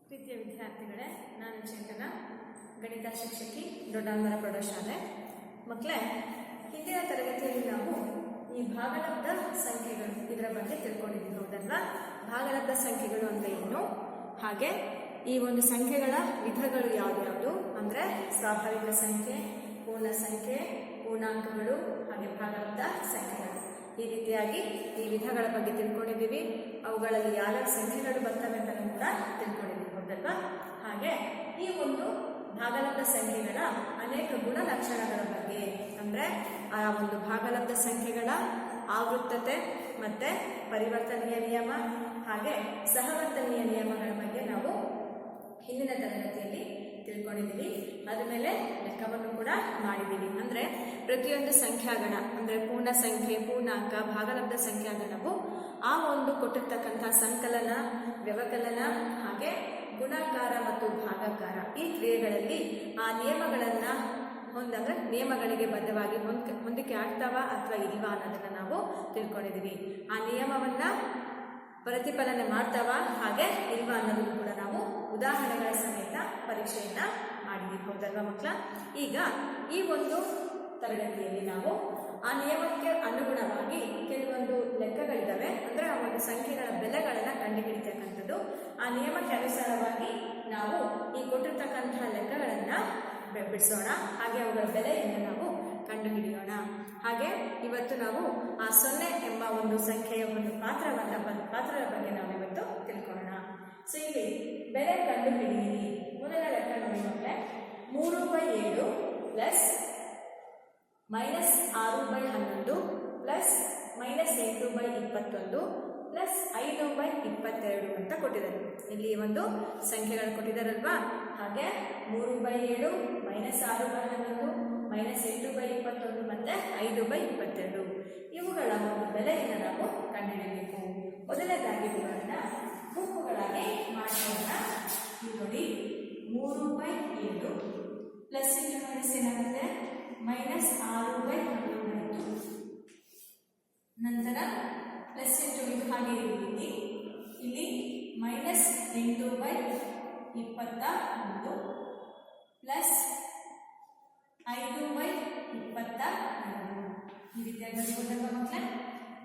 ಪ್ರೀತಿಯ ವಿದ್ಯಾರ್ಥಿಗಳೇ, ನಾನು ಚೇತನ, ಗಣಿತ ಶಿಕ್ಷಕಿ, ದೊಡ್ಡಾಲ್ಮರ ಪ್ರೌಢಶಾಲೆ. ಮಕ್ಕಳೇ, ಹಿಂದಿನ ತರಗತಿಯಲ್ಲಿ ನಾವು ಈ ಭಾಗಲಬ್ಧ ಸಂಖ್ಯೆಗಳು ಇದರ ಬಗ್ಗೆ ತಿಳ್ಕೊಂಡಿದ್ದೀವಿ, ಹೌದಲ್ವಾ? ಭಾಗಲಬ್ಧ ಸಂಖ್ಯೆಗಳು ಅಂದರೆ ಏನು, ಹಾಗೆ ಈ ಒಂದು ಸಂಖ್ಯೆಗಳ ವಿಧಗಳು ಯಾವ್ಯಾವುದು ಅಂದರೆ ಸ್ವಾಭಾವಿಕ ಸಂಖ್ಯೆ, ಪೂರ್ಣ ಸಂಖ್ಯೆ, ಪೂರ್ಣಾಂಕಗಳು, ಹಾಗೆ ಭಾಗಲಬ್ಧ ಸಂಖ್ಯೆಗಳು. ಈ ರೀತಿಯಾಗಿ ಈ ವಿಧಗಳ ಬಗ್ಗೆ ತಿಳ್ಕೊಂಡಿದ್ದೀವಿ. ಅವುಗಳಲ್ಲಿ ಯಾವ್ಯಾವ ಸಂಖ್ಯೆಗಳು ಬರ್ತವೆ ಅಂತ ಕೂಡ ತಿಳ್ಕೊಂಡಿದ್ದೀವಿ, ಹೌದಲ್ವಾ? ಹಾಗೆ ಈ ಒಂದು ಭಾಗಲಬ್ಧ ಸಂಖ್ಯೆಗಳ ಅನೇಕ ಗುಣಲಕ್ಷಣಗಳ ಬಗ್ಗೆ ಅಂದರೆ ಆ ಒಂದು ಭಾಗಲಬ್ಧ ಸಂಖ್ಯೆಗಳ ಆವೃತ್ತತೆ ಮತ್ತೆ ಪರಿವರ್ತನೀಯ ನಿಯಮ ಹಾಗೆ ಸಹವರ್ತನೀಯ ನಿಯಮಗಳ ಬಗ್ಗೆ ನಾವು ಹಿಂದಿನ ತರಗತಿಯಲ್ಲಿ ತಿಳ್ಕೊಂಡಿದ್ದೀವಿ. ಅದ್ರ ಮೇಲೆ ಲೆಕ್ಕವನ್ನು ಕೂಡ ಮಾಡಿದ್ದೀವಿ. ಅಂದರೆ ಪ್ರತಿಯೊಂದು ಸಂಖ್ಯಾಗಣ ಅಂದರೆ ಪೂರ್ಣ ಸಂಖ್ಯೆ, ಪೂರ್ಣಾಂಕ, ಭಾಗಲಬ್ಧ ಸಂಖ್ಯಾಗಣವು ಆ ಒಂದು ಕೊಟ್ಟಿರ್ತಕ್ಕಂಥ ಸಂಕಲನ, ವ್ಯವಕಲನ ಹಾಗೆ ಗುಣಾಕಾರ ಮತ್ತು ಭಾಗಾಕಾರ ಈ ಕ್ರಿಯೆಗಳಲ್ಲಿ ಆ ನಿಯಮಗಳನ್ನು ಹೊಂದಾಗ ನಿಯಮಗಳಿಗೆ ಬದ್ಧವಾಗಿ ಹೊಂದಿಕೆ ಆಗ್ತಾವ ಅಥವಾ ಇಲ್ವಾ ಅನ್ನೋದನ್ನು ನಾವು ತಿಳ್ಕೊಂಡಿದ್ದೀವಿ. ಆ ನಿಯಮವನ್ನು ಪ್ರತಿಫಲನೆ ಮಾಡ್ತಾವ ಹಾಗೆ ಇಲ್ವಾ ಅನ್ನೋದನ್ನು ಕೂಡ ನಾವು ಉದಾಹರಣೆಗಳ ಸಮೇತ ಪರೀಕ್ಷೆಯನ್ನ ಮಾಡಿದ್ದೀವಿ, ಹೌದಲ್ವಾ ಮಕ್ಕಳ? ಈಗ ಈ ಒಂದು ತರಗತಿಯಲ್ಲಿ ನಾವು ಆ ನಿಯಮಕ್ಕೆ ಅನುಗುಣವಾಗಿ ಕೆಲವೊಂದು ಲೆಕ್ಕಗಳಿದ್ದಾವೆ. ಅಂದರೆ ಆ ಒಂದು ಸಂಖ್ಯೆಗಳ ಬೆಲೆಗಳನ್ನು ಕಂಡುಹಿಡಿತಕ್ಕಂಥದ್ದು. ಆ ನಿಯಮಕ್ಕೆ ಅನುಸಾರವಾಗಿ ನಾವು ಈ ಕೊಟ್ಟಿರ್ತಕ್ಕಂತಹ ಲೆಕ್ಕಗಳನ್ನು ಬಿಡಿಸೋಣ, ಹಾಗೆ ಅವುಗಳ ಬೆಲೆಯನ್ನು ನಾವು ಕಂಡುಹಿಡಿಯೋಣ. ಹಾಗೆ ಇವತ್ತು ನಾವು ಆ 0 ಎಂಬ ಒಂದು ಸಂಖ್ಯೆಯ ಒಂದು ಪಾತ್ರದ ಬಗ್ಗೆ ನಾವು ಇವತ್ತು ತಿಳ್ಕೊಳ್ಳೋಣ. ಸೊ ಇಲ್ಲಿ ಬೆಲೆ ಕಂಡುಹಿಡಿಯಿರಿ. ಮೊದಲ ಲೆಕ್ಕ ನೋಡಿ ಮಕ್ಕಳೇ, 3/7 ಪ್ಲಸ್ -6/11 ಪ್ಲಸ್ -8/21 ಪ್ಲಸ್ 5/22 ಅಂತ ಕೊಟ್ಟಿದ್ದಾರೆ. ಇಲ್ಲಿ ಒಂದು ಸಂಖ್ಯೆಗಳು ಕೊಟ್ಟಿದ್ದಾರಲ್ವಾ? ಹಾಗೆ 3/7 -6/11 -8/21 ಮತ್ತೆ 5/22 ಇವುಗಳ ಒಂದು ಬೆಲೆಯನ್ನು ನಾವು ಕಂಡುಹಿಡಿಯಬೇಕು. ಮೊದಲನೇದಾಗಿ ಇವುಗಳನ್ನ ಗುಂಪುಗಳಾಗಿ ಮಾಡೋಣ. ನೋಡಿ, 3/7 ಪ್ಲಸ್ ಇಂಟು ಮೈನಸ್ ಏನಾಗುತ್ತೆ -6/11 ನಂತರ ಪ್ಲಸ್ ಇಂಟು ಇದು ಹಾಗೆ ಇರುತ್ತಿ ಇಲ್ಲಿ -8/21 ಪ್ಲಸ್ 5/22 ಈ ರೀತಿಯಾಗಿ ಬರ್ಬೋದಲ್ವ ಮಕ್ಕಳ?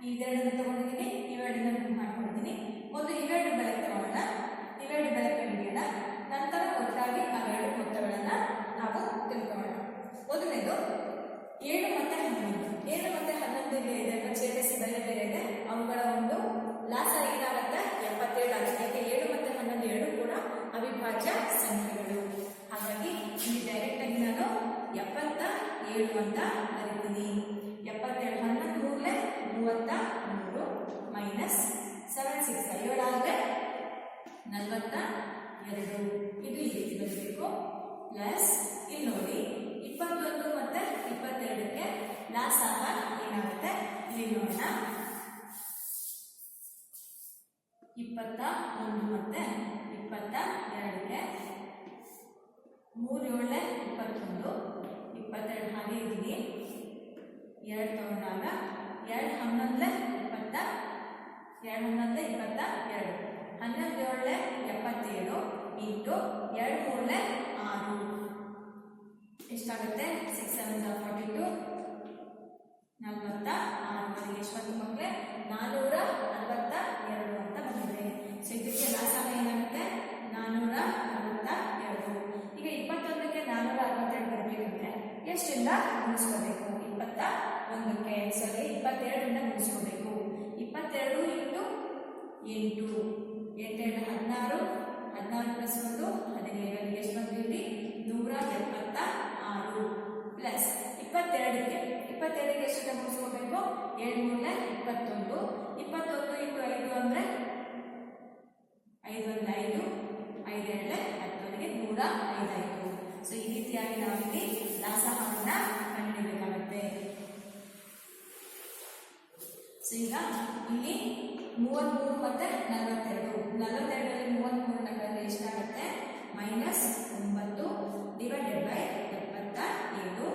ಇವೆರಡನ್ನು ತಗೊಂಡಿದ್ದೀನಿ, ಇವೆರಡನ್ನು ಮಾಡ್ಕೊಂಡಿದ್ದೀನಿ. ಒಂದು ಇವೆರಡು ಬೆಲೆ ತಗೋಣ, ಇವೆರಡು ಬೆಲೆ ಕಂಡುಹಿಡಿಯೋಣ. ನಂತರ ಒಟ್ಟಾಗಿ ಅವೆರಡು ಮೊತ್ತಗಳನ್ನು ನಾವು ತಿಳ್ಕೊಳ್ಳೋಣ. ಮೊದಲನೇದು 7 ಮತ್ತು 11. 7 ಮತ್ತು 11 ಇದೆ, ಛೇದಿಸಿ ಬೆಲೆ ಬೇರೆ ಇದೆ. ಅವುಗಳ ಒಂದು ಲಾಸ ಏನಾಗುತ್ತೆ 77 ಆಗುತ್ತೆ. 7 ಮತ್ತು 11 ಎರಡೂ ಕೂಡ ಅವಿಭಾಜ್ಯ ಸಂಖ್ಯೆಗಳು. ಹಾಗಾಗಿ ಇಲ್ಲಿ ಡೈರೆಕ್ಟ್ ಆಗಿ ನಾನು 77 ಅಂತ ಬರೀತೀನಿ. 77 11 33 ಮೈನಸ್ 7 6 7 ಆದರೆ 42. ಇದು ಈ ರೀತಿ ಬರಬೇಕು. ಪ್ಲಸ್ ಇಲ್ಲಿ ನೋಡಿ 21 ಮತ್ತೆ 22ಕ್ಕೆ ಲಾಸ್ ಆಗ ಏನಾಗುತ್ತೆ ಇಲ್ಲಿ ನೋಡೋಣ. 21 ಮತ್ತೆ 22ಕ್ಕೆ 3 7 21 22 ಹಾಗೆ ಇದ್ದೀನಿ. 2 ತಗೊಂಡಾಗ 2 11 20 2 11 22 11 7 77 ಇಂಟು 2 3 6 ಎಷ್ಟಾಗುತ್ತೆ? 6 7 42 46. ಎಷ್ಟು ಬಂತು ಮಕ್ಕಳೇ? 442 ಅಂತ ಬಂದಿದೆ. ಸೊ ಇದಕ್ಕೆ ಲಾಸಾಗ ಏನಾಗುತ್ತೆ 442. ಈಗ 21ಕ್ಕೆ 462 ಬರಬೇಕಂದ್ರೆ ಎಷ್ಟಿಂದ ಗುಣಿಸ್ಕೋಬೇಕು? 21ಕ್ಕೆ ಸಾರಿ 22ರಿಂದ ಗುಣಿಸ್ಕೋಬೇಕು. 22 ಇಂಟು 8 8 16 16 ಪ್ಲಸ್ 1 17 ಎಷ್ಟು ಬಂತು ಇಲ್ಲಿ 176 ಪ್ಲಸ್ 22ಕ್ಕೆ ಎಷ್ಟನ್ನ ಮುಗಿಸ್ಕೋಬೇಕು? 7 3 21 21 ಇಂಟು 5 ಅಂದರೆ 5 1 5 5 2 10 105 ಆಯಿತು. ಸೊ ಈ ರೀತಿಯಾಗಿ ನಾವಿಲ್ಲಿ ಲಾಸಹವನ್ನ ಕಂಡುಹಿಡಿಯಬೇಕಾಗುತ್ತೆ. ಸೊ ಈಗ ಇಲ್ಲಿ 33 ಮತ್ತೆ 42 42ರಲ್ಲಿ 33ನ ಕಳೆದ್ರೆ ಎಷ್ಟಾಗುತ್ತೆ? -9 ಡಿವೈಡೆಡ್ ಬೈ 77.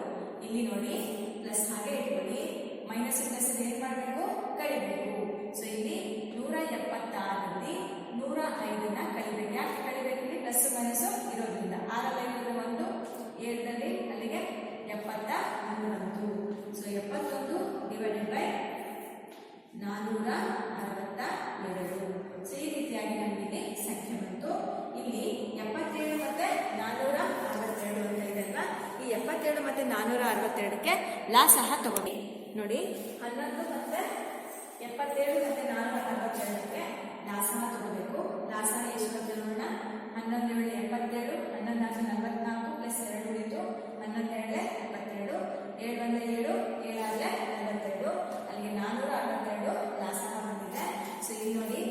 ಇಲ್ಲಿ ನೋಡಿ ಪ್ಲಸ್ ಹಾಗೆ ಇಟ್ಕೊಳ್ಳಿ, ಮೈನಸ್ ಪ್ಲಸ್ ಏನು ಮಾಡಬೇಕು? ಕಳಿಬೇಕು. ಸೊ ಇಲ್ಲಿ 176ರಲ್ಲಿ 105ನ ಕಳಿಬೇಕು. ಯಾಕೆ ಕಳಿಬೇಕು? ಮೈನಸ್ ಇರೋದ್ರಿಂದ 6 1 7ರಲ್ಲಿ ಅಲ್ಲಿಗೆ 71 ಬಂತು. So 71 divided by 462. ಸೊ ಈ ರೀತಿಯಾಗಿ ನಮಗೆ ಸಂಖ್ಯೆ ಬಂತು. ಇಲ್ಲಿ 77 ಮತ್ತೆ 462 ಅಂತ ಇದೆ ಅಲ್ವಾ. ಈ 77 ಮತ್ತೆ 462ಕ್ಕೆ ಲಾ ಸಹ ತಗೊಳ್ಳಿ ನೋಡಿ. 11 ಮತ್ತೆ 77 ಮತ್ತೆ 462ಕ್ಕೆ ಲಾ ಸಹ ತಗೋಬೇಕು. ಲಾ ಸಹ ಎಷ್ಟು ಬರುತ್ತೆ ನೋಡೋಣ. 11 77, 11 44 ಪ್ಲಸ್ 2 ಉಳಿತು. 11 77, 7 1 7, 7 42, ಅಲ್ಲಿಗೆ 462 ಲಾ ಸಹ ಬಂದಿದೆ. ಸೊ ಇಲ್ಲಿ ನೋಡಿ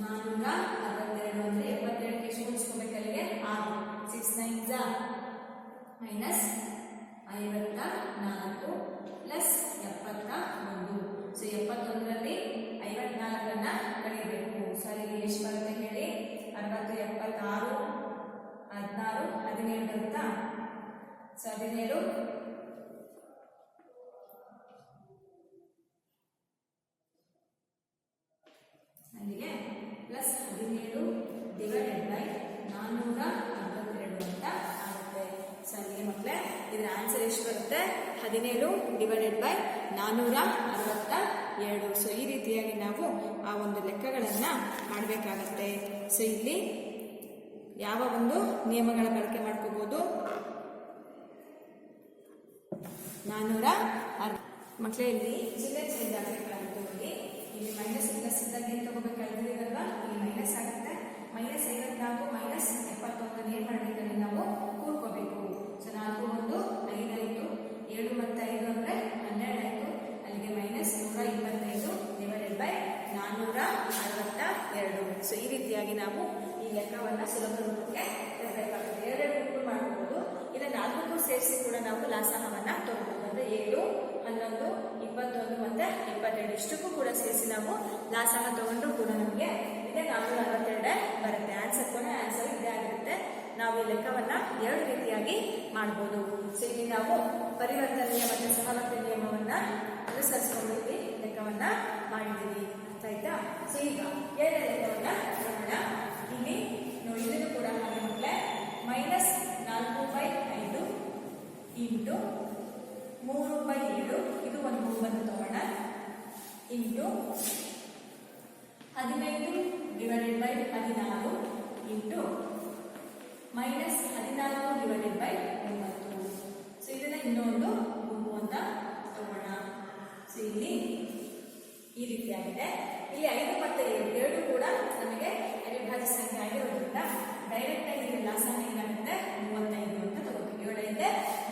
462 ಅಂದ್ರೆ 72ಕ್ಕೆ ಎಷ್ಟು ಗುಣಿಸ್ಕೋಬೇಕು ಅಲ್ಲಿಗೆ 6. 6 9 ಮೈನಸ್ 54 ಪ್ಲಸ್ 71. ಸೊ 71ರಲ್ಲಿ 54ಅನ್ನ ಕಳೆಯಬೇಕು. ಸೊ ಅಲ್ಲಿಗೆ ಎಷ್ಟು ಬರುತ್ತೆ ಹೇಳಿ. 60 76 16 17 ಬರುತ್ತಾ. ಸೊ 17 ಅಲ್ಲಿಗೆ ಪ್ಲಸ್ 17 ಡಿವೈಡೆಡ್ ಬೈ 462 ಅಂತ ಆಗುತ್ತೆ. ಸೊ ಅಲ್ಲಿಗೆ ಮಕ್ಕಳೇ ಇದರ ಆನ್ಸರ್ ಎಷ್ಟು ಬರುತ್ತೆ. 17 ಡಿವೈಡೆಡ್ ಬೈ 462. ಸೊ ಈ ರೀತಿಯಾಗಿ ನಾವು ಆ ಒಂದು ಲೆಕ್ಕಗಳನ್ನು ಮಾಡಬೇಕಾಗತ್ತೆ. ಸೊ ಇಲ್ಲಿ ಯಾವ ಒಂದು ನಿಯಮಗಳ ಬಳಕೆ ಮಾಡ್ಕೋಬಹುದು. 460 ಮಕ್ಕಳೇ ಇಲ್ಲಿ ಚಿಲ್ಲರೆ ಚೇಂಜ್ ಆಗಬೇಕಾಗುತ್ತೆ. ಇಲ್ಲಿ ಮೈನಸ್ ಪ್ಲಸ್ ಇದ್ದಾಗ ಏನು ತಗೋಬೇಕಾಗಿದ್ದೀರಲ್ವಾ. ಇಲ್ಲಿ ಮೈನಸ್ ಆಗುತ್ತೆ. ಮೈನಸ್ 54 ಮೈನಸ್ 71 ಏನು ಮಾಡಬೇಕಲ್ಲಿ ನಾವು ಕೂಡ್ಕೋಬೇಕು. ಸೊ 4 1 5 ಆಯಿತು. 7 ಮತ್ತು 5 ಅಂದರೆ 12 ಆಯಿತು. ಅಲ್ಲಿಗೆ ಮೈನಸ್ 125 ಡಿವೈಡೆಡ್ ಬೈ 462. ಸೊ ಈ ರೀತಿಯಾಗಿ ನಾವು ಈ ಲೆಕ್ಕವನ್ನು ಸುಲಭ ರೂಪಕ್ಕೆ ತರಬೇಕಾಗುತ್ತೆ. 2 ಗುಂಪು ಮಾಡಬಹುದು. ಇಲ್ಲ 4 ಸೇರಿಸಿ ಕೂಡ ನಾವು ಲಾಸಹವನ್ನು ತಗೋಬಹುದು. ಅಂದರೆ 7 11 21 ಮತ್ತು 22 ಇಷ್ಟಕ್ಕೂ ಕೂಡ ಸೇರಿಸಿ ನಾವು ಲಾಸಹ ತಗೊಂಡ್ರು ಕೂಡ ನಮಗೆ ಇದೇ 462 ಬರುತ್ತೆ. ಆನ್ಸರ್ ಕೂಡ ಆನ್ಸರ್ ಇದೇ ಆಗಿರುತ್ತೆ. ನಾವು ಈ ಲೆಕ್ಕವನ್ನು 2 ರೀತಿಯಾಗಿ ಮಾಡಬಹುದು. ಸೊ ಇಲ್ಲಿ ನಾವು ಪರಿವರ್ತನೆಯ ಮತ್ತು ಸಹವರ್ತಿ ನಿಯಮವನ್ನು ಅನುಸರಿಸಿಕೊಂಡು ಈ ಲೆಕ್ಕವನ್ನು ಮಾಡಿದ್ದೀವಿ. ಆಯ್ತಾ. ಸೊ ಈಗ 2ನೇ ಲೆಕ್ಕವನ್ನು ನೋಡೋಣ. ಇಲ್ಲಿ ನೋಡಿ ಇದನ್ನು ಕೂಡ ಹಾಗೆ ಮಕ್ಕಳೇ ಮೈನಸ್ 4/5 ಇಂಟು 3/7 ಇದು ಒಂದು ಗುಂಪನ್ನು ತಗೋಣ. Into 15 divided by 16 into minus 14 divided by 9. So ಇದನ್ನ ಇನ್ನೊಂದು ಗುಂಪು ಅಂತ ತಗೋಣ. ಸೊ ಇಲ್ಲಿ ಈ ರೀತಿಯಾಗಿದೆ. ಇಲ್ಲಿ 5 ಮತ್ತು 7 ಕೂಡ ನಮಗೆ ಅವಿಭಾಜ್ಯ ಸಂಖ್ಯೆ ಆಗಿರೋದ್ರಿಂದ ಡೈರೆಕ್ಟ್ ಆಗಿ ಇಲ್ಲಿ ಲಾಸನ ಏನಾಗುತ್ತೆ 35 ಅಂತ ತಗೋತೀವಿ. 7 ಇದೆ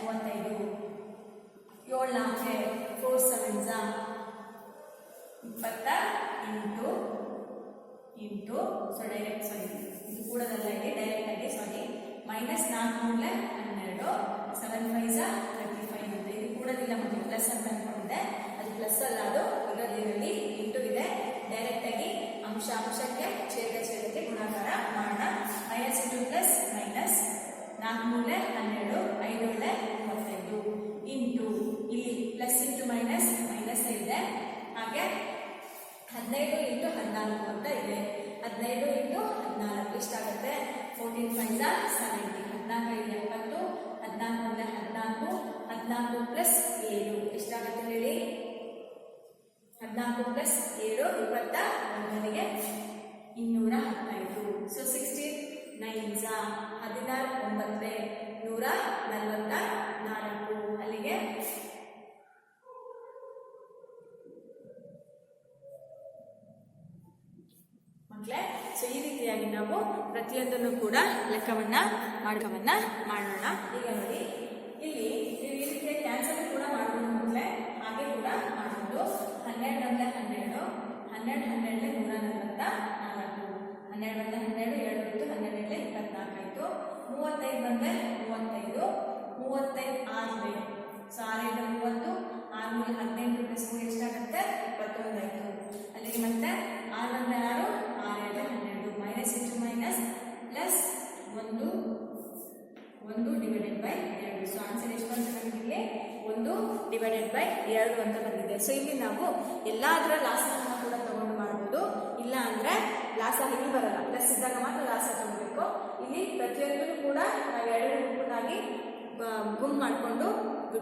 35. 7 4 4 7 20 ಇಂಟು ಸೊ ಡೈರೆಕ್ಟ್ ಇದು ಕೂಡದಲ್ಲ ಇಲ್ಲಿ ಡೈರೆಕ್ಟ್ ಆಗಿ ಮೈನಸ್ 4 12 7 5 35 ಅಂತ ಇದು ಕೂಡದಿಲ್ಲ ಮತ್ತೆ ಪ್ಲಸ್ ಅಂತ ಅನ್ಕೊಂಡಿದೆ. ಅದು ಪ್ಲಸ್ ಅಲ್ಲ, ಅದು ಇರೋದಿರಲಿ ಇಂಟು ಇದೆ. ಡೈರೆಕ್ಟ್ ಆಗಿ ಅಂಶಕ್ಕೆ ಛೇದಕ್ಕೆ ಗುಣಾಕಾರ ಮಾಡೋಣ. Minus into plus minus 4 12 5 35 into ಇಲ್ಲಿ ಪ್ಲಸ್ ಇಂಟು ಮೈನಸ್ ಮೈನಸ್ ಇದೆ. ಹಾಗೆ 15 ಇಂಟು 14 ಅಂತ ಇದೆ. 15 ಇಂಟು 14 ಎಷ್ಟಾಗುತ್ತೆ 14 5 70. 14 70, 14 14, 14 ಪ್ಲಸ್ 7 ಎಷ್ಟಾಗುತ್ತೆ ಹೇಳಿ. 14 ಪ್ಲಸ್ 7 21ಗೆ 215. ಸೊ 16 9 16 9 144. ಅಲ್ಲಿಗೆ ಮಕ್ಕಳೇ ಸೊ ಈ ರೀತಿಯಾಗಿ ನಾವು ಪ್ರತಿಯೊಂದನ್ನು ಕೂಡ ಲೆಕ್ಕವನ್ನ ಮಾಡೋಣ. ಈಗ ನೋಡಿ ಇಲ್ಲಿ ನೀವು ಈ ರೀತಿಯ ಕ್ಯಾನ್ಸಲ್ ಕೂಡ ಮಾಡಬಹುದು ಮಕ್ಕಳೇ. ಹಾಗೆ ಕೂಡ ಮಾಡಬಹುದು. 12 12 12 12 144. 12 12 7 ಇತ್ತು. 12 24 ಆಯಿತು. 35 ಬಂದರೆ 35 35 6 ಸೊ 6 30 6 18 ಪ್ಲಸ್ 3 ಎಷ್ಟಾಗುತ್ತೆ 21 ಆಯಿತು. ಅಲ್ಲಿಗೆ ಮತ್ತೆ 6 6 6 12 minus into minus plus 1 divided by 2. So answer ಎಷ್ಟು ಬಂತು ನಮಗೆ 1 ಡಿವೈಡೆಡ್ ಬೈ 2 ಅಂತ ಬಂದಿದೆ. ಸೊ ಇಲ್ಲಿ ನಾವು ಎಲ್ಲಾದರ ಲಾಸವನ್ನು ಕೂಡ ತಗೊಂಡು ಮಾಡ್ಬೋದು. ಇಲ್ಲ ಅಂದ್ರೆ ಲಾಸ ಇಲ್ಲಿ ಬರಲ್ಲ, ಪ್ಲಸ್ ಇದ್ದಾಗ ಮಾತ್ರ ಲಾಸ ತಗೋಬೇಕು. ಇಲ್ಲಿ ಕೂಡ ನಾವು ಎರಡು ಗುಂಪನ್ನಾಗಿ ಗುಂಪು ಮಾಡಿಕೊಂಡು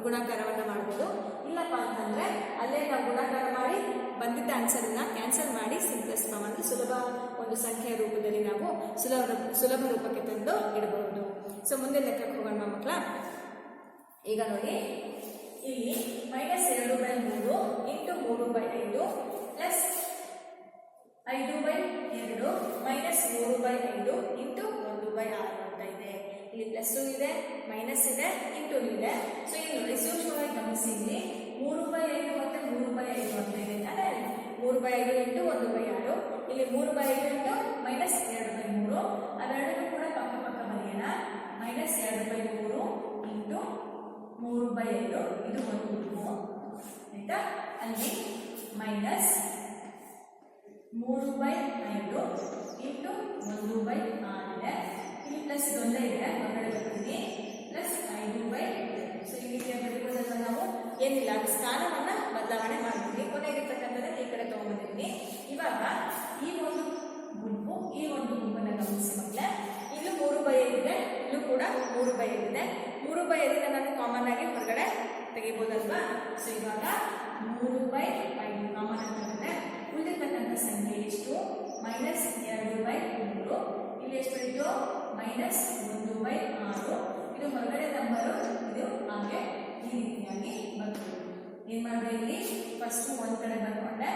ಗುಣಾಕಾರವನ್ನು ಮಾಡ್ಬೋದು. ಇಲ್ಲಪ್ಪ ಅಂತಂದರೆ ಅಲ್ಲೇ ನಾವು ಗುಣಾಕಾರ ಮಾಡಿ ಬಂದಿದ್ದ ಆನ್ಸರನ್ನು ಕ್ಯಾನ್ಸಲ್ ಮಾಡಿ ಸಿಂಪ್ಲೆಸ್ಟ್ ಫಾರ್ಮ್ ಅಂದರೆ ಸುಲಭ ಒಂದು ಸಂಖ್ಯೆಯ ರೂಪದಲ್ಲಿ ನಾವು ಸುಲಭ ರೂಪಕ್ಕೆ ತಂದು ಇಡಬಹುದು. ಸೊ ಮುಂದೆ ಲೆಕ್ಕಕ್ಕೆ ಹೋಗೋಣ ಮಕ್ಕಳ. ಈಗ ನೋಡಿ, ಇಲ್ಲಿ -2/3 ಇಂಟು 3/5 ಪ್ಲಸ್ 5/2 -3/5 ಇಂಟು 1/6 ಅಂತ ಇದೆ. ಇಲ್ಲಿ ಪ್ಲಸ್ ಇದೆ, ಮೈನಸ್ ಇದೆ, ಇಂಟು ಇದೆ. ಸೊ ಇಲ್ಲಿ ನೋಡಿ ಸೂಕ್ಷ್ಮವಾಗಿ ಗಮನಿಸಿ, ಇಲ್ಲಿ 3/5 ಮತ್ತೆ 3/5 ಅಂತ ಇದೆ ತಾನೆ. 3/5 ಇಂಟು 1/6, ಇಲ್ಲಿ 3/5 ಇಂಟು -2/3. ಅವೆರಡೂ ಕೂಡ ಪಕ್ಕ ಪಕ್ಕ ಬರೆಯೋಣ. -2/3 ಇಂಟು 3/5 ಇದು ಒಂದು ಗುಂಪು ಆಯ್ತಾ. ಅಲ್ಲಿ -3/5 ಇಂಟು 1/6 ಇದೆ. ಇಲ್ಲಿ ಪ್ಲಸ್ ಒಂದೇ ಇದೆ, ಹೊರಗಡೆ ಬರ್ತೀನಿ, ಪ್ಲಸ್ 5/2. ಸೊ ಈ ರೀತಿಯ ಬರೆಯುವುದನ್ನು ನಾವು ಏನಿಲ್ಲ ಸ್ಥಾನವನ್ನು ಬದಲಾವಣೆ ಮಾಡ್ತೀವಿ. ಕೊನೆಗಿರ್ತಕ್ಕಂಥದ್ದು ಈ ಕಡೆ ತಗೊಂಡ್ಬಂದಿದ್ದೀನಿ. ಇವಾಗ ಈ ಒಂದು ಗುಂಪನ್ನು ಗಮನಿಸಿ ಮಕ್ಕಳೇ. ಇಲ್ಲೂ 3/5 ಇದೆ, ಇಲ್ಲೂ ಕೂಡ 3/5 ಇದೆ. 3/5 ನಾನು ಕಾಮನ್ ಆಗಿ ಹೊರಗಡೆ ತೆಗಿಬೋದಲ್ವಾ. ಸೊ ಇವಾಗ 3/5 ಕಾಮನ್ ಆಗಿದ್ರೆ ಉಳಿದಿರ್ತಕ್ಕಂಥ ಸಂಖ್ಯೆ ಎಷ್ಟು? -2/3. ಇಲ್ಲಿ ಎಷ್ಟು ಇತ್ತು? -1/6. ಇದು ಹೊರಗಡೆ ನಂಬರು, ಇದು ಹಾಗೆ ಈ ರೀತಿಯಾಗಿ ಬರ್ಬೋದು. ಏನ್ ಮಾಡಿದೆ, ಇಲ್ಲಿ ಫಸ್ಟ್ ಒಂದ್ ಕಡೆ ಬರ್ಕೊಂಡೆ.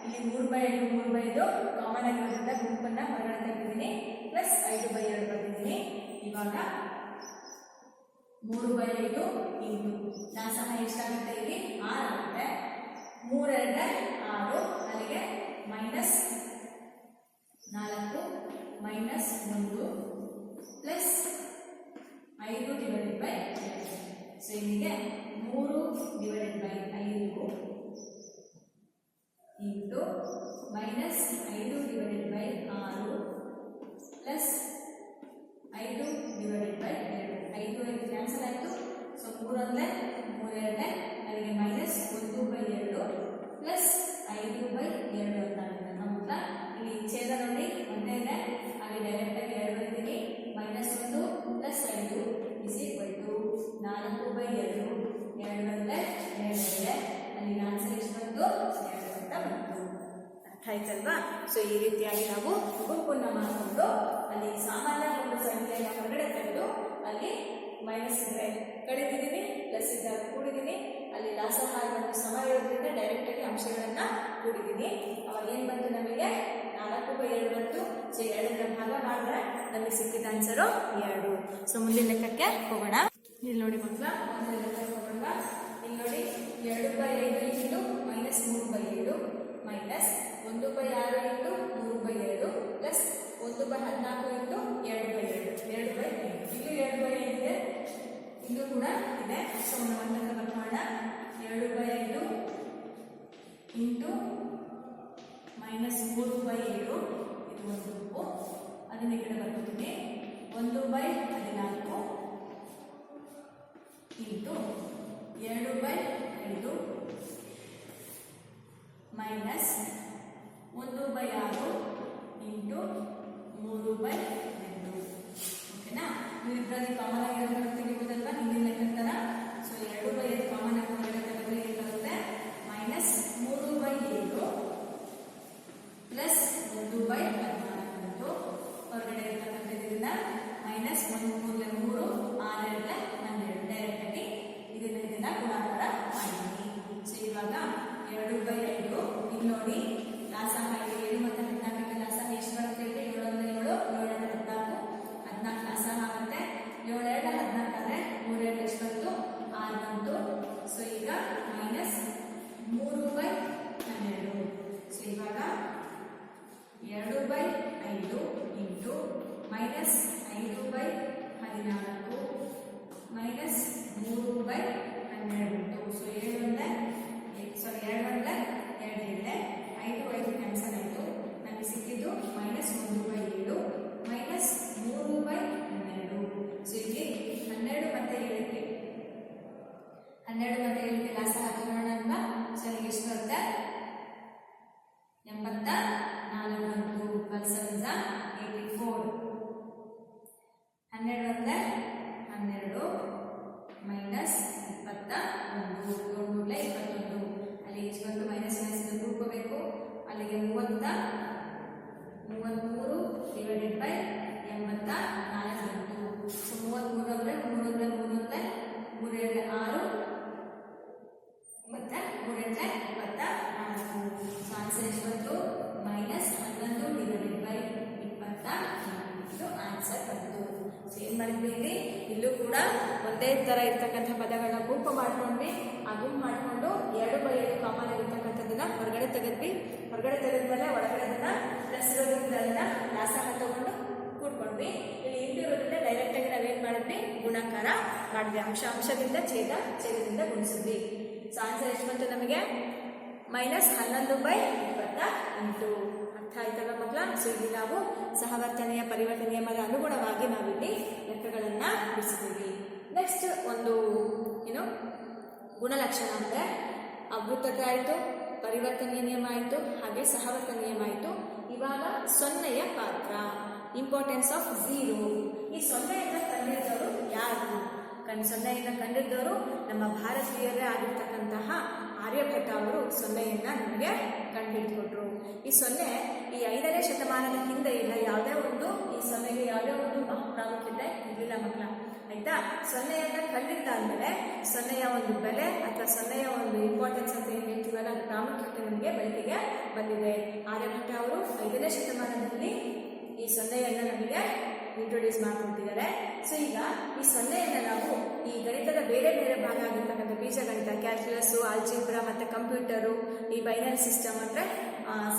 ಇಲ್ಲಿ 3/5 ಕಾಮನ್ ಆಗಿರೋದ್ರಿಂದ ಗುಂಪನ್ನ ಹೊರಗಡೆ ತೆಗೆದಿದ್ದೀನಿ, ಪ್ಲಸ್ 5/2 ಬರ್ತಿದ್ದೀನಿ. ಇವಾಗ 3/5 ಇಂಟು ದಾಸಹ ಎಷ್ಟಾಗುತ್ತೆ? ಇಲ್ಲಿ 6 ಆಗುತ್ತೆ. 3/2 6, ಅಲ್ಲಿಗೆ -4 -1 ಪ್ಲಸ್ 5/2. ಸೊ ಇಲ್ಲಿಗೆ 3/5 ಇಂಟು -5/6 ಪ್ಲಸ್ 5/2. 5 ಕ್ಯಾನ್ಸಲ್ ಆಯಿತು. ಸೊ 3 3/2, ಅಲ್ಲಿಗೆ -1/2 ಪ್ಲಸ್ 5/2 ಅಂತ ಆಗುತ್ತೆ. ನಮ್ಮ ಇಲ್ಲಿ ಛೇದ ನೋಡಿ ಒಂದೇ ಇದೆ, ಅಲ್ಲಿ ಡೈರೆಕ್ಟ್ ಆಗಿ 2 ಬರ್ತೀನಿ. -1 ಪ್ಲಸ್ 5 = 4/2. 2 2 ಅಲ್ಲಿ ಆನ್ಸರ್ ಎಷ್ಟು ಬಂತು? 2 ಅಂತ ಬಂತು. ಅರ್ಥ ಆಯ್ತಲ್ವಾ? ಸೊ ಈ ರೀತಿಯಾಗಿ ನಾವು ಗುಂಪನ್ನ ಮಾಡಿಕೊಂಡು ಅಲ್ಲಿ ಸಾಮಾನ್ಯ ಒಂದು ಸಂಖ್ಯೆಯನ್ನು ಹೊರಗಡೆ ತೆಗೆದು ಅಲ್ಲಿ ಮೈನಸ್ ಇದ್ದರೆ ಕಡಿತಿದ್ದೀನಿ, ಪ್ಲಸ್ ಇದ್ದಾಗ ಕೂಡಿದ್ದೀನಿ. ಅಲ್ಲಿ ಲಾಸಹಾರ ಮತ್ತು ಸಮ ಇರೋದ್ರಿಂದ ಡೈರೆಕ್ಟ್ ಆಗಿ ಅಂಶಗಳನ್ನ ಕೂಡಿದ್ದೀನಿ. ಅವಾಗ ಏನು ಬಂತು? ನಮಗೆ 4/2 ಬಂತು. ಸೊ 2ರ ಭಾಗ ಮಾಡಿದ್ರೆ ನಮಗೆ ಸಿಕ್ಕಿದ ಆನ್ಸರು 2. ಸೊ ಮುಂದಿನ ಲೆಕ್ಕಕ್ಕೆ ಹೋಗೋಣ. ಇಲ್ಲಿ ನೋಡಿ ಮಕ್ಕಳ, ಮುಂದಿನ ಲೆಕ್ಕಕ್ಕೆ ಹೋಗೋಣ. ಇಲ್ಲಿ ನೋಡಿ 2/5 into -3/7 minus 1/6 into 3/7 plus 1/14 into 2/7. 2/5 ಇಲ್ಲಿ 2/5 ಇದೆ, ಇದು ಕೂಡ ಇದೆ. ಸೊ ಒಂದಕ್ಕೆ ಬರ್ಕೋಣ. 2/5 ಇಂಟು -3/7 ಇದು ಒಂದು ಗುಂಪು. ಅದನ್ನ ಈ ಕಡೆ ಬರ್ಕೊತೀನಿ. 1/14 ಇಂಟು 2/5 ಮೈನಸ್ 1/6 ಇಂಟು 3/2. ಓಕೆನಾ? ಇದರಲ್ಲಿ ಕಾಮನ್ ಆಗಿರೋದನ್ನು ತೆಗಿಬೋದಲ್ವಾ ಹಿಂದಿನ ಲೆಕ್ಕಂತರ. ಸೊ 2/5 ಕಾಮನ್ ಆಗಿ ಹೊರಗಡೆ ತೆಗೆದ್ರೆ ಏನು ಬರುತ್ತೆ? -3/7 ಪ್ಲಸ್ 1/14 ಹೊರಗಡೆ ಇರ್ತಕ್ಕಂಥದ್ರಿಂದ -1 3 3 6 12 ಡೈರೆಕ್ಟ್ ಆಗಿ ಇದನ್ನ ಗುಣಾಕಾರ ಮಾಡಿದ್ದೀನಿ. ಸೊ ಇವಾಗ 2/5 ಇಲ್ಲಿ ನೋಡಿ ಲಾಸಹ 7 ಮತ್ತು 14 ಲಾಸಹ ಎಷ್ಟು ಬರುತ್ತೆ? 7 1 7 7 14 14 ಲಾಸಹ ಆಗುತ್ತೆ. 7 2 14 ಆದರೆ 3 2 ಎಷ್ಟು ಬಂತು? 6 ಬಂತು. ಸೊ ಈಗ -3/12. ಸೊ ಇವಾಗ 2/5 ಇಂಟು -5/12 12 12 ಮೈನಸ್ 21 21 ಅಲ್ಲಿ ಎಷ್ಟು ಬಂತು ಮೈನಸ್ ಮೈನಸ್ ಕೂಡ್ಕೋಬೇಕು ಅಲ್ಲಿಗೆ 33 ಡಿವೈಡೆಡ್ ಬೈ 84 ಸೊ 33 ಅಂದರೆ 3 ಅಂದರೆ 3 2 6 ಮತ್ತೆ 3 24 ಸೊ ಆನ್ಸರ್ ಎಷ್ಟು ಬಂತು ಮೈನಸ್ 11 ಡಿವೈಡೆಡ್ ಬೈ 24 ಆನ್ಸರ್ ಬಂತು. ಸೊ ಏನು ಮಾಡಿದ್ವಿ ಇಲ್ಲೂ ಕೂಡ ಒಂದೇ ಥರ ಇರ್ತಕ್ಕಂಥ ಪದಗಳನ್ನ ಗುಂಪು ಮಾಡ್ಕೊಂಡ್ವಿ. ಆ ಗುಂಪು ಮಾಡಿಕೊಂಡು 2/2 ಕಾಮನ್ ಇರತಕ್ಕಂಥದ್ದನ್ನ ಹೊರಗಡೆ ತೆಗೆದ್ವಿ. ಹೊರಗಡೆ ತೆಗೆದ್ಮೇಲೆ ಒಳಗಡೆದನ್ನ ಪ್ಲಸ್ ಇರೋದ್ರಿಂದ ಲಾಸನ ತಗೊಂಡು ಕೂಡ್ಕೊಂಡ್ವಿ. ಇಲ್ಲಿ ಇರೋದ್ರಿಂದ ಡೈರೆಕ್ಟ್ ಆಗಿ ನಾವೇನ್ ಮಾಡಿದ್ವಿ ಗುಣಾಕಾರ ಮಾಡಿದ್ವಿ. ಅಂಶದಿಂದ ಛೇದದಿಂದ ಗುಣಿಸಿದ್ವಿ. ಸೊ ಆನ್ಸರ್ ಎಷ್ಟು ಬಂತು ನಮಗೆ ಮೈನಸ್ 11/28. ಅರ್ಥ ಆಯ್ತಲ್ಲ ಮಕ್ಕಳ? ಸೊ ಇಲ್ಲಿ ನಾವು ಸಹವರ್ತನೆಯ ಪರಿವರ್ತನೆ ನಿಯಮದ ಅನುಗುಣವಾಗಿ ನಾವಿಲ್ಲಿ ಲೆಕ್ಕಗಳನ್ನ ಬಿಡಿಸಿದ್ದೀವಿ. ನೆಕ್ಸ್ಟ್ ಒಂದು ಗುಣಲಕ್ಷಣ ಅಂದರೆ ಆವೃತ್ತತೆ ಆಯಿತು, ಪರಿವರ್ತನೆಯ ನಿಯಮ ಆಯಿತು, ಹಾಗೆ ಸಹವರ್ತನ ನಿಯಮ ಆಯಿತು. ಇವಾಗ 0ಯ ಪಾತ್ರ, ಇಂಪಾರ್ಟೆನ್ಸ್ ಆಫ್ 0. ಈ 0ಯಿಂದ ಕಂಡಿದ್ದವರು ಯಾರು? 0ಯಿಂದ ಕಂಡಿದ್ದವರು ನಮ್ಮ ಭಾರತೀಯರೇ ಆಗಿರ್ತಕ್ಕಂತಹ ಆರ್ಯಭಟ ಅವರು 0ಯನ್ನು ನಮಗೆ ಕಂಡುಹಿಡಿದುಕೊಟ್ರು. ಈ 0 ಈ 5ನೇ ಶತಮಾನದ ಹಿಂದೆ ಇಲ್ಲ ಯಾವುದೇ ಒಂದು ಈ 0ಗೆ ಯಾವುದೇ ಒಂದು ಪ್ರಾಮುಖ್ಯತೆ ಇರಲಿಲ್ಲ ಮಕ್ಕಳ. ಆಯ್ತಾ? 0ಯನ್ನು ಕಂಡಿದ್ದಾದ್ಮೇಲೆ 0ಯ ಒಂದು ಬೆಲೆ ಅಥವಾ 0ಯ ಒಂದು ಇಂಪಾರ್ಟೆನ್ಸ್ ಅಂತ ಏನು ಹೇಳ್ತೀವಲ್ಲ ಅದು ಪ್ರಾಮುಖ್ಯತೆ ನಮಗೆ ಬೆಳಕಿಗೆ ಬಂದಿದೆ. ಆರ್ಯಭಟ ಅವರು 5ನೇ ಶತಮಾನದಲ್ಲಿ ಈ 0ಯನ್ನು ನಮಗೆ ಇಂಟ್ರೊಡ್ಯೂಸ್ ಮಾಡಿಕೊಟ್ಟಿದ್ದಾರೆ. ಸೊ ಈಗ ಈ 0ಯನ್ನು ನಾವು ಈ ಗಣಿತದ ಬೇರೆ ಬೇರೆ ಭಾಗ ಆಗಿರ್ತಕ್ಕಂಥ ಬೀಜಗಣಿತ, ಕ್ಯಾಲ್ಕುಲಸ್ಸು, ಆಲ್ಜಿಬ್ರಾ ಮತ್ತು ಕಂಪ್ಯೂಟರು, ಈ ಬೈನರಿ ಸಿಸ್ಟಮ್ ಅಂದರೆ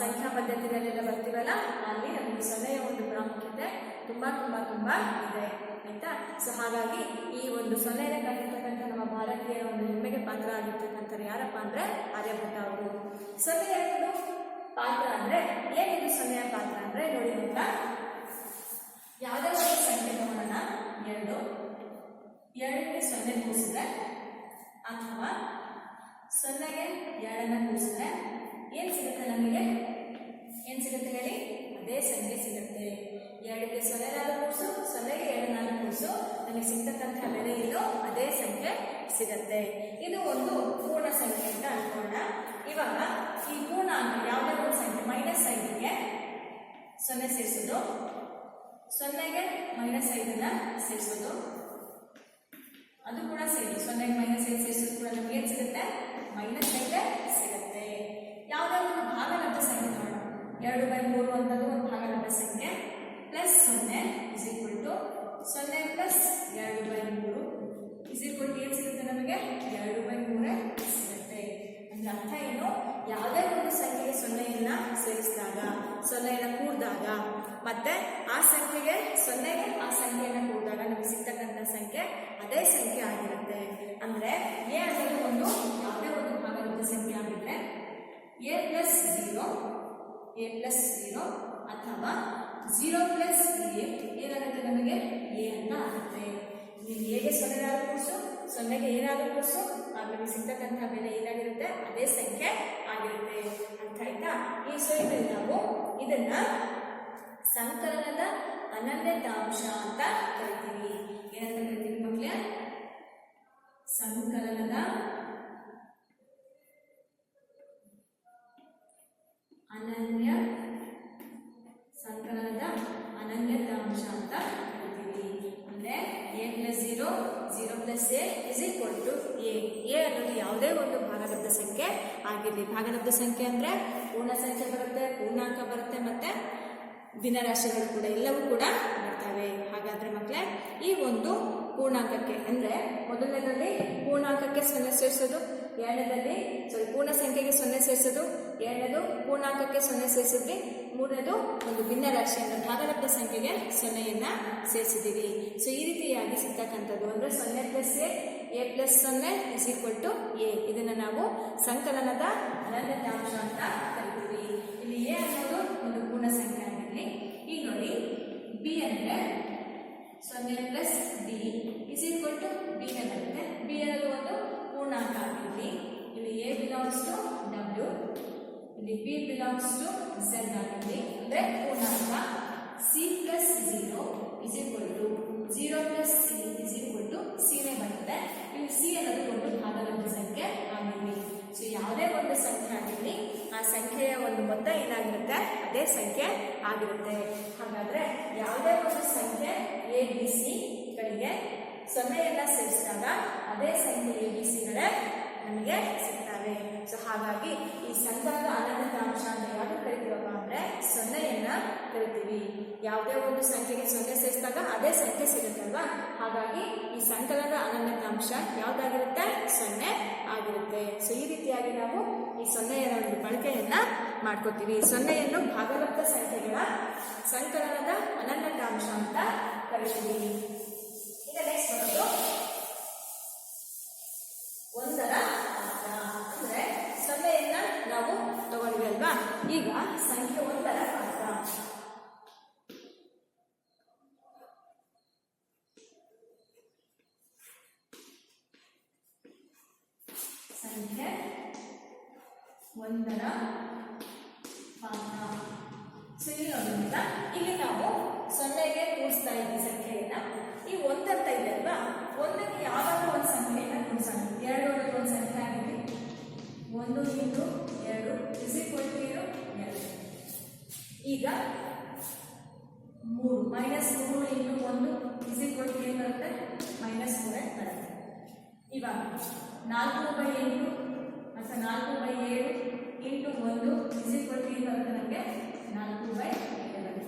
ಸಂಖ್ಯಾ ಪದ್ಧತಿಯಲ್ಲೆಲ್ಲ ಬರ್ತೀವಲ್ಲ ಅಲ್ಲಿ ನಮಗೆ 0ಯ ಒಂದು ಪ್ರಾಮುಖ್ಯತೆ ತುಂಬ ತುಂಬ ತುಂಬ ಇದೆ. ಆಯಿತಾ? ಸೊ ಹಾಗಾಗಿ ಈ ಒಂದು 0ನೇ ಕಂಡಿರ್ತಕ್ಕಂಥ ನಮ್ಮ ಭಾರತೀಯರ ಒಂದು ಹೆಮ್ಮೆಗೆ ಪಾತ್ರ ಆಗಿರ್ತಕ್ಕಂಥವ್ರು ಯಾರಪ್ಪ ಅಂದರೆ ಆರ್ಯಭಟ ಅವರು. 0ಯ ಒಂದು ಪಾತ್ರ ಅಂದರೆ ಏನಿದು 0ಯ ಪಾತ್ರ ಅಂದರೆ ನೋಡಿ ಅಂತ ಯಾವುದೇ ಒಂದು ಸಂಖ್ಯೆ ತಗೊಳ್ಳೋಣ, 2ಕ್ಕೆ 0 ಕೂಡಿಸಿದ್ರೆ ಅಥವಾ 0ಗೆ 2ನ್ನು ಕೂಡಿಸಿದ್ರೆ ಏನು ಸಿಗುತ್ತೆ ನಮಗೆ? ಏನು ಸಿಗುತ್ತೆ ಹೇಳಿ? ಅದೇ ಸಂಖ್ಯೆ ಸಿಗುತ್ತೆ. 2ಕ್ಕೆ 0 ಕೂಡಿಸು, 0ಗೆ 7 ಕೂಡಿಸು, ನಮಗೆ ಸಿಗ್ತಕ್ಕಂಥ ಬೆಲೆ ಇದು ಅದೇ ಸಂಖ್ಯೆ ಸಿಗುತ್ತೆ. ಇದು ಒಂದು ಪೂರ್ಣ ಸಂಖ್ಯೆ ಅಂತ ಅನ್ಕೊಳ್ಳೋಣ. ಇವಾಗ ಈ ಪೂರ್ಣಾಂಕ ಯಾವುದೇ ಒಂದು ಸಂಖ್ಯೆ -5ಗೆ 0 ಸೇರಿಸೋದು, 0ಗೆ -5ನ್ನ ಸೇರಿಸೋದು, ಅದು ಕೂಡ ಸೇರಿ 0ಗೆ -5 ಸೇರಿಸೋದು ಕೂಡ ನಮಗೆ ಏನು ಸಿಗುತ್ತೆ? -5 ಸಿಗುತ್ತೆ. ಯಾವುದೇ ಒಂದು ಭಾಗಲಬ್ಧ ಸಂಖ್ಯೆ ನೋಡೋಣ, 2/3 ಅಂತದ್ದು ಒಂದು ಭಾಗಲಬ್ಧ ಸಂಖ್ಯೆ, plus 0 is equal to 0 plus 2/3 is equal to ಏನು ಸಿಗುತ್ತೆ ನಮಗೆ? 2/3 ಸಿಗುತ್ತೆ. ಅಂದ್ರೆ ಅರ್ಥ ಏನು? ಯಾವುದೇ ಒಂದು ಸಂಖ್ಯೆಗೆ 0ಯನ್ನು ಸೇರಿಸಿದಾಗ, 0ಯನ್ನು ಕೂಡಿದಾಗ ಮತ್ತೆ ಆ ಸಂಖ್ಯೆಗೆ 0ಗೆ ಆ ಸಂಖ್ಯೆಯನ್ನು ಕೂಡಿದಾಗ ನಮಗೆ ಸಿಗ್ತಕ್ಕಂಥ ಸಂಖ್ಯೆ ಅದೇ ಸಂಖ್ಯೆ ಆಗಿರುತ್ತೆ. ಅಂದರೆ ಎ ಅನ್ನೋದು ಒಂದು ಯಾವುದೇ ಒಂದು ಭಾಗಲಬ್ಧ ಸಂಖ್ಯೆ ಆಗಿದ್ರೆ a + 0 ಅಥವಾ 0 + a ಏನಾಗುತ್ತೆ ನಮಗೆ? a ಅಂತ ಆಗುತ್ತೆ. ನೀವು ಎಗೆ 0 ಕೂಡಿಸು, 0ಗೆ ಏನಾದರೂ ಕೂಡಿಸು, ಆಮೇಲೆ ಸಿಗ್ತಕ್ಕಂಥ ಬೆಲೆ ಏನಾಗಿರುತ್ತೆ? ಅದೇ ಸಂಖ್ಯೆ ಆಗಿರುತ್ತೆ. ಅರ್ಥ ಆಯ್ತಾ? ಈ ಇದರಲ್ಲಿ ನಾವು ಇದನ್ನ ಸಂಕಲನದ ಅನನ್ಯತಾಂಶ ಅಂತ ಕರಿತೀವಿ. ಏನಂತ ಕರಿತೀವಿ ಮಕ್ಕಳೇ? ಸಂಕಲನದ ಅನನ್ಯತಾಂಶ ಅಂತ ಕರಿತೀವಿ. ಅಂದ್ರೆ a + 0 0 + a is equal to a. a ಅನ್ನೋದು ಯಾವುದೇ ಒಂದು ಭಾಗಲಬ್ಧ ಸಂಖ್ಯೆ ಆಗಿರಲಿ. ಭಾಗಲಬ್ಧ ಸಂಖ್ಯೆ ಅಂದ್ರೆ ಪೂರ್ಣ ಸಂಖ್ಯೆ ಬರುತ್ತೆ, ಪೂರ್ಣಾಂಕ ಬರುತ್ತೆ, ಮತ್ತೆ ಭಿನ್ನರಾಶಿಗಳು ಕೂಡ ಎಲ್ಲವೂ ಕೂಡ ಬರ್ತವೆ. ಹಾಗಾದ್ರೆ ಮಕ್ಕಳೇ ಈ ಒಂದು ಪೂರ್ಣಾಂಕಕ್ಕೆ ಅಂದರೆ ಮೊದಲನೇದಲ್ಲಿ ಪೂರ್ಣಾಂಕಕ್ಕೆ 0 ಸೇರಿಸೋದು, ಎರಡನೇದಲ್ಲಿ ಪೂರ್ಣ ಸಂಖ್ಯೆಗೆ 0 ಸೇರಿಸೋದು, ಎರಡನೇದು ಪೂರ್ಣಾಂಕಕ್ಕೆ 0 ಸೇರಿಸಿದ್ವಿ, ಮೂರನೇದು ಒಂದು ಭಿನ್ನರಾಶಿ ಅಂದರೆ ಭಾಗಲಬ್ಧ ಸಂಖ್ಯೆಗೆ 0ಯನ್ನು ಸೇರಿಸಿದ್ದೀವಿ. ಸೊ ಈ ರೀತಿಯಾಗಿ ಸಿಗ್ತಕ್ಕಂಥದ್ದು ಅಂದರೆ 0 + a + 0 is equal to a. ಇದನ್ನು ನಾವು ಸಂಕಲನದ ಅನನ್ಯತಾಂಶ ಅಂತ ಕರಿತೀವಿ. ಇಲ್ಲಿ a ಅನ್ನೋದು ಒಂದು ಪೂರ್ಣ ಸಂಖ್ಯೆ ಆಗಿರಲಿ. ಈಗ ನೋಡಿ b ಅಂದರೆ 0 + b is equal to b ಬರುತ್ತೆ. b ಅನ್ನೋದು ಒಂದು ಪೂರ್ಣಾಂಕ ಆಗಿರಲಿ. ಇಲ್ಲಿ a ಬಿಲಾಂಗ್ಸ್ ಟು w, ಇಲ್ಲಿ b ಬಿಲಾಂಗ್ಸ್ ಟು z ಆಗಿರಲಿ. ಅಂದರೆ ಪೂರ್ಣಾಂಕ. c + 0 ಇಸ್ ಈಕ್ವಲ್ ಟು 0 ಸಂಖ್ಯೆಯ ಒಂದು ಮೊತ್ತ ಏನಾಗಿರುತ್ತೆ ಅದೇ ಸಂಖ್ಯೆ ಆಗಿರುತ್ತೆ. ಹಾಗಾದ್ರೆ ಯಾವುದೇ ಒಂದು ಸಂಖ್ಯೆ ABC ಗಳಿಗೆ 0ಯನ್ನು ಸೇರಿಸಿದಾಗ ಅದೇ ಸಂಖ್ಯೆ ABCಗಳೇ ನಮಗೆ ಸಿಗ್ತವೆ. ಸೊ ಹಾಗಾಗಿ ಈ ಸಂಕಲನದ ಅನಂತ ಅಂಶ ಅಂತ ಯಾವುದು ಕರಿತೀವಪ್ಪ ಅಂದ್ರೆ 0ಯನ್ನು ಕರಿತೀವಿ. ಯಾವುದೇ ಒಂದು ಸಂಖ್ಯೆಗೆ 0 ಸೇರಿಸಿದಾಗ ಅದೇ ಸಂಖ್ಯೆ ಸಿಗುತ್ತಲ್ವಾ, ಹಾಗಾಗಿ ಈ ಸಂಕಲನದ ಅನಂತ ಅಂಶ ಯಾವ್ದಾಗಿರುತ್ತೆ 0 ಆಗಿರುತ್ತೆ. ಸೊ ಈ ರೀತಿಯಾಗಿ ನಾವು ಈ 0ಯ ಒಂದು ಬಳಕೆಯನ್ನ ಮಾಡ್ಕೋತೀವಿ. 0ಯನ್ನು ಭಾಗಲಬ್ಧ ಸಂಖ್ಯೆಗಳ ಸಂಕಲನದ ಅನಂತ ಅಂಶ ಅಂತ ಕರಿತೀವಿ. ಈಗ ನೆಕ್ಸ್ಟ್ ಬರೋದು 1ರ ಪಾತ್ರ. ಅಂದ್ರೆ 0ಯನ್ನ ನಾವು ತಗೊಂಡ್ವಿ ಅಲ್ವಾ, ಈಗ ಸಂಖ್ಯೆ 1ರ ಪಾತ್ರ. ಸಂಖ್ಯೆ 1ರ ಪಾತ್ರ. ಸೊ ಇಲ್ಲಿ ನೋಡೋಣ, ಇಲ್ಲಿ ನಾವು 0ಗೆ ಕೂಡಿಸ್ತಾ ಇದ್ದೀವಿ ಸಂಖ್ಯೆಯನ್ನ. ಈ 1 ಅಂತ ಇದೆ ಅಲ್ವಾ, 1ಕ್ಕೆ ಯಾವಾಗ ಒಂದು ಸಂಖ್ಯೆಯನ್ನ ಕೂಡಿಸೋಣ. 2 ಒಂದು ಸಂಖ್ಯೆ ಆಗಿದೆ, 1 ಇಂಟು 2 = 2. ಈಗ 3 -3 ಇಂಟು 1 = ಏನು ಬರುತ್ತೆ -3 ಬರುತ್ತೆ. ಇವಾಗ 4/8 ಅಥವಾ 4/7 ಇಂಟು 1 = ಏನು ಬರುತ್ತೆ ನಮಗೆ 4/7 ಬರುತ್ತೆ.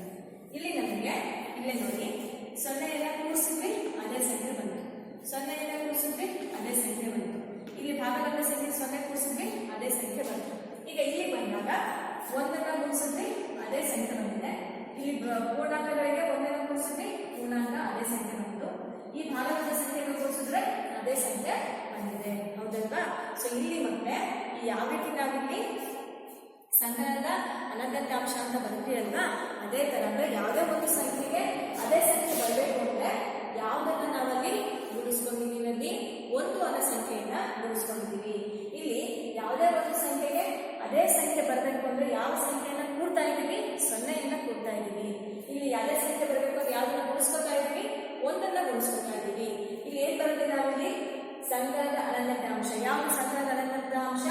ಇಲ್ಲಿ ನಮಗೆ ಇಲ್ಲೇ ನೋಡಿ 0ಯನ್ನು ಕೂಡಿಸಿದ್ವಿ ಅದೇ ಸಂಖ್ಯೆ ಬಂತು, 0ಯನ್ನು ಕೂಡಿಸಿದ್ವಿ ಅದೇ ಸಂಖ್ಯೆ ಬಂತು. ಇಲ್ಲಿ ಭಾಗಲಬ್ಧ ಸಂಖ್ಯೆ 0 ಕೂಡಿಸಿದ್ವಿ ಅದೇ ಸಂಖ್ಯೆ ಬಂತು. ಈಗ ಇಲ್ಲಿ ಬಂದಾಗ 1ನ್ನು ಕೂಡಿಸಿದ್ವಿ ಅದೇ ಸಂಖ್ಯೆ ಬಂದಿದೆ. ಇಲ್ಲಿ ಪೂರ್ಣಾಂಕಗಳಿಗೆ 1ನ್ನು ಕೂಡಿಸಿದ್ವಿ ಪೂರ್ಣಾಂಕ ಅದೇ ಸಂಖ್ಯೆ ಬಂತು. ಈ ಭಾಗಲಬ್ಧ ಸಂಖ್ಯೆಯನ್ನು ಕೂಡಿಸಿದ್ರೆ ಅದೇ ಸಂಖ್ಯೆ ಬಂದಿದೆ, ಹೌದಲ್ವಾ. ಸೊ ಇಲ್ಲಿ ಮಕ್ಕಳೇ ಯಾವ ರೀತಿ ನಾವಿಲ್ಲಿ ಸಂಕಲನದ ಅನಂತ ಅಂಶ ಅಂತ ಬರ್ತೀವಿ ಅಲ್ವಾ, ಅದೇ ತರ ಅಂದ್ರೆ ಯಾವುದೇ ಒಂದು ಸಂಖ್ಯೆಗೆ ಅದೇ ಸಂಖ್ಯೆ ಬರಬೇಕು ಅಂದ್ರೆ ಯಾವುದನ್ನ ನಾವಲ್ಲಿ ಗುಣಿಸ್ಕೊಂಡಿದ್ದೀವಿ ಅಲ್ಲಿ 1 ಅನ್ನೋ ಸಂಖ್ಯೆಯನ್ನ ಗುಣಿಸ್ಕೊಂಡಿದ್ದೀವಿ. ಇಲ್ಲಿ ಯಾವುದೇ ಒಂದು ಸಂಖ್ಯೆಗೆ ಅದೇ ಸಂಖ್ಯೆ ಬರಬೇಕು ಅಂದ್ರೆ ಯಾವ ಸಂಖ್ಯೆಯನ್ನ ಕೂಡ್ತಾ ಇದ್ದೀವಿ 0ಯನ್ನು ಕೂಡ್ತಾ ಇದ್ದೀವಿ. ಇಲ್ಲಿ ಯಾವುದೇ ಸಂಖ್ಯೆ ಬರಬೇಕು ಅಂದ್ರೆ ಯಾವ್ದನ್ನ ಗುಣಿಸ್ಕೊತಾ ಇದ್ದೀವಿ 1ನ್ನ ಗುಣಿಸ್ಕೊತಾ ಇದ್ದೀವಿ. ಇಲ್ಲಿ ಏನ್ ಬರುತ್ತೆ ನಾವಿಲ್ಲಿ ಸಂಕಲನದ ಅನಂತ ಅಂಶ. ಯಾವ ಸಂಕಲನದ ಅನಂತ ಅಂಶ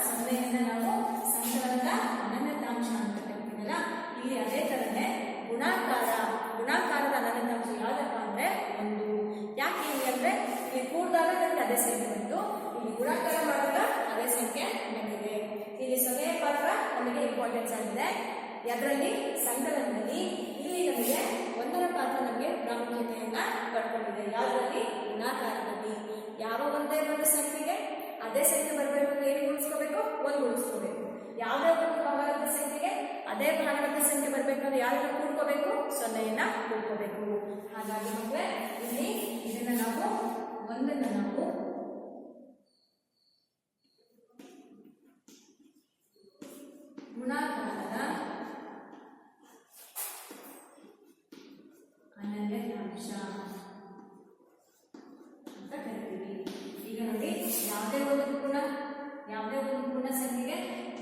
0ಯನ್ನು ನಾವು ಸಂಕಲನದ ಅನಂತ ಅಂಶ ಅಂತ ಕರಿತೀವಲ್ಲ, ಇಲ್ಲಿ ಅದೇ ತರನೇ ಗುಣಾಕಾರದ ಅನಂತ ಅಂಶ ಯಾವ್ದಪ್ಪ ಅಂದ್ರೆ 1. ಯಾಕೆ ಇಲ್ಲಿ ಅಂದ್ರೆ ಇಲ್ಲಿ ಕೂಡಿದಾಗ ನಮಗೆ ಅದೇ ಸಂಖ್ಯೆ ಬಂತು, ಇಲ್ಲಿ ಗುಣಾಕಾರ ಮಾಡಿದಾಗ ಅದೇ ಸಂಖ್ಯೆ ಬಂದಿದೆ. ಇಲ್ಲಿ 0ಯ ಪಾತ್ರ ನಮಗೆ ಇಂಪಾರ್ಟೆನ್ಸ್ ಆಗಿದೆ. ಅದರಲ್ಲಿ ಸಂಕಲನದಲ್ಲಿ ಇಲ್ಲಿ ನಮಗೆ 1ರ ಪಾತ್ರ ನಮಗೆ ಪ್ರಾಮುಖ್ಯತೆಯನ್ನ ಪಡ್ಕೊಂಡಿದೆ. ಯಾವುದರಲ್ಲಿ ಗುಣಾಕಾರದಲ್ಲಿ. ಯಾವ ಒಂದೇ ಒಂದು ಸಂಖ್ಯೆಗೆ ಅದೇ ಸಂಖ್ಯೆ ಬರಬೇಕು ಅಂದ್ರೆ ಏನು ಗುಣಿಸ್ಕೋಬೇಕು 1 ಗುಣಿಸ್ಕೋಬೇಕು. ಯಾವುದೇ ಒಂದು ಭಾಗಲಬ್ಧ ಸಂಖ್ಯೆಗೆ ಅದೇ ಭಾಗಲಬ್ಧ ಸಂಖ್ಯೆ ಬರಬೇಕಂದ್ರೆ ಯಾವ್ದನ್ನ ಕೂಡ್ಕೋಬೇಕು 0ಯನ್ನ ಕೂಡ್ಕೋಬೇಕು. ಹಾಗಾಗಿ ಮಕ್ಕಳೇ ಇಲ್ಲಿ ಇದನ್ನ ನಾವು 1ನ್ನು ನಾವು ಗುಣಾಕಾರದ ಅನಂತ ಅಂಶ ಅಂತ ಕರಿತೀವಿ. ಈಗ ನೋಡಿ ಯಾವುದೇ ಒಂದು ಪೂರ್ಣ ಸಂಖ್ಯೆಗೆ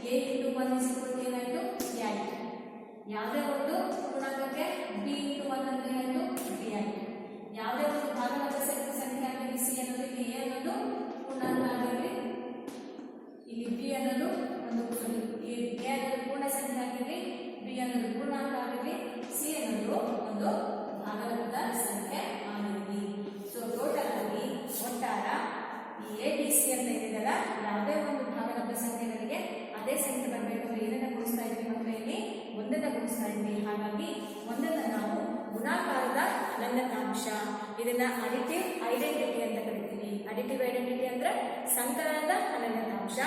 a × 1 ಏನಾಯ್ತು a ಆಯ್ತು. ಯಾವುದೇ ಒಂದು ಪೂರ್ಣಾಂಕಕ್ಕೆ b × 1 ಅಂದ್ರೆ ಏನಾಯ್ತು b ಆಯ್ತು. ಯಾವುದೇ ಒಂದು ಭಾಗಲಬ್ಧ ಸಂಖ್ಯೆ ಆಗಿರಲಿ c ಅನ್ನೋದು ಇಲ್ಲಿ a ಅನ್ನೋದು ಪೂರ್ಣಾಂಕ ಆಗಿರಲಿ, ಇಲ್ಲಿ b ಅನ್ನೋದು ಒಂದು a ಅನ್ನೋದು ಪೂರ್ಣ ಸಂಖ್ಯೆ ಆಗಿರಲಿ, b ಅನ್ನೋದು ಪೂರ್ಣಾಂಕ ಆಗಿರಲಿ, c ಅನ್ನೋದು ಒಂದು ಭಾಗಲಬ್ಧ ಸಂಖ್ಯೆ ಆಗಿರಲಿ. ಸೊ ಟೋಟಲ್ ಆಗಿ ಒಟ್ಟಾರ ಈ ABC ಅಂತ ಇದೆಯಲ್ಲ, ಯಾವುದೇ ಒಂದು ಭಾಗಲಬ್ಧ ಸಂಖ್ಯೆಗಳಿಗೆ ಅದೇ ಸಂಖ್ಯೆ ಬರಬೇಕು ಅಂದ್ರೆ ಏನನ್ನ ಗುಣಿಸ್ತಾ ಇದ್ವಿ ಮಕ್ಕಳೇ ಇಲ್ಲಿ 1ನ್ನ ಗುಣಿಸ್ತಾ ಇದ್ವಿ. ಹಾಗಾಗಿ 1ನ್ನ ನಾವು ಗುಣಾಕಾರದ ಅನಂತ ಅಂಶ, ಇದನ್ನ ಅಡಿಟಿವ್ ಐಡೆಂಟಿಟಿ ಅಂತ ಕರಿತೀವಿ. ಅಡಿಟಿವ್ ಐಡೆಂಟಿಟಿ ಅಂದ್ರೆ ಸಂಕಲನದ ಅನಂತ ಅಂಶ,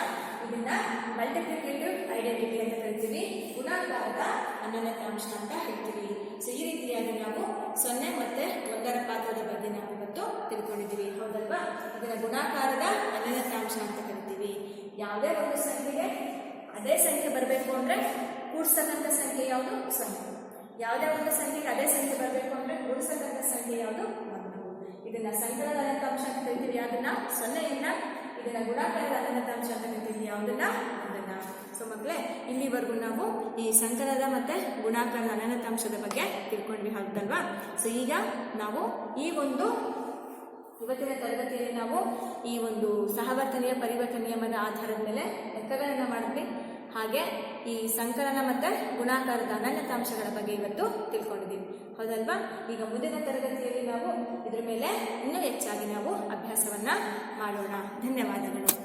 ಇದನ್ನ ಮಲ್ಟಿಪ್ಲಿಕೇಟಿವ್ ಐಡೆಂಟಿಟಿ ಅಂತ ಕರಿತೀವಿ. ಗುಣಾಕಾರದ ಅನಂತ ಅಂಶ ಅಂತ ಹೇಳ್ತೀವಿ. ಸೊ ಈ ರೀತಿಯಾಗಿ ನಾವು 0 ಮತ್ತೆ 1ರ ಪಾತ್ರದ ಬಗ್ಗೆ ನಾವು ಇವತ್ತು ತಿಳ್ಕೊಂಡಿದ್ದೀವಿ, ಹೌದಲ್ವಾ. ಇದನ್ನ ಗುಣಾಕಾರದ ಅನಂತ ಅಂಶ ಅಂತ ಕರಿತೀವಿ. ಯಾವುದೇ ಒಂದು ಸಂಖ್ಯೆಗೆ ಅದೇ ಸಂಖ್ಯೆ ಬರಬೇಕು ಅಂದ್ರೆ ಕೂಡಿಸ್ತಕ್ಕಂಥ ಸಂಖ್ಯೆ ಯಾವುದು 0. ಯಾವುದೇ ಒಂದು ಸಂಖ್ಯೆಗೆ ಅದೇ ಸಂಖ್ಯೆ ಬರಬೇಕು ಅಂದ್ರೆ ಕೂಡಿಸ್ತಕ್ಕಂಥ ಸಂಖ್ಯೆ ಯಾವುದು 1. ಇದನ್ನ ಸಂಕಲನದ ಅನಂತ ಅಂಶ ಅಂತ ಕರಿತೀವಿ. ಅದನ್ನ 0ಯಿಂದ ಇದನ್ನ ಗುಣಾಕಾರದ ಅನಂತ ಅಂಶ ಅಂತ ಕರಿತೀವಿ. ಯಾವುದನ್ನ 1ನ್ನ. ಸೊ ಮಕ್ಕಳೇ ಇಲ್ಲಿವರೆಗೂ ನಾವು ಈ ಸಂಕಲನದ ಮತ್ತೆ ಗುಣಾಕಾರದ ಅನಂತ ಅಂಶದ ಬಗ್ಗೆ ತಿಳ್ಕೊಂಡ್ವಿ, ಹೌದಲ್ವಾ. ಸೊ ಈಗ ನಾವು ಈ ಒಂದು ಇವತ್ತಿನ ತರಗತಿಯಲ್ಲಿ ನಾವು ಈ ಒಂದು ಸಹವರ್ತನೆಯ ಪರಿವರ್ತನೆ ನಿಯಮದ ಆಧಾರದ ಮೇಲೆ ಲೆಕ್ಕಗಳನ್ನು ಮಾಡಿದ್ವಿ. ಹಾಗೆ ಈ ಸಂಕಲನ ಮತ್ತು ಗುಣಾಕಾರದ ಅನನ್ಯತಾಂಶಗಳ ಬಗ್ಗೆ ಇವತ್ತು ತಿಳ್ಕೊಂಡಿದ್ದೀವಿ, ಹೌದಲ್ವಾ? ಈಗ ಮುಂದಿನ ತರಗತಿಯಲ್ಲಿ ನಾವು ಇದ್ರ ಮೇಲೆ ಇನ್ನೂ ಹೆಚ್ಚಾಗಿ ನಾವು ಅಭ್ಯಾಸವನ್ನ ಮಾಡೋಣ. ಧನ್ಯವಾದಗಳು.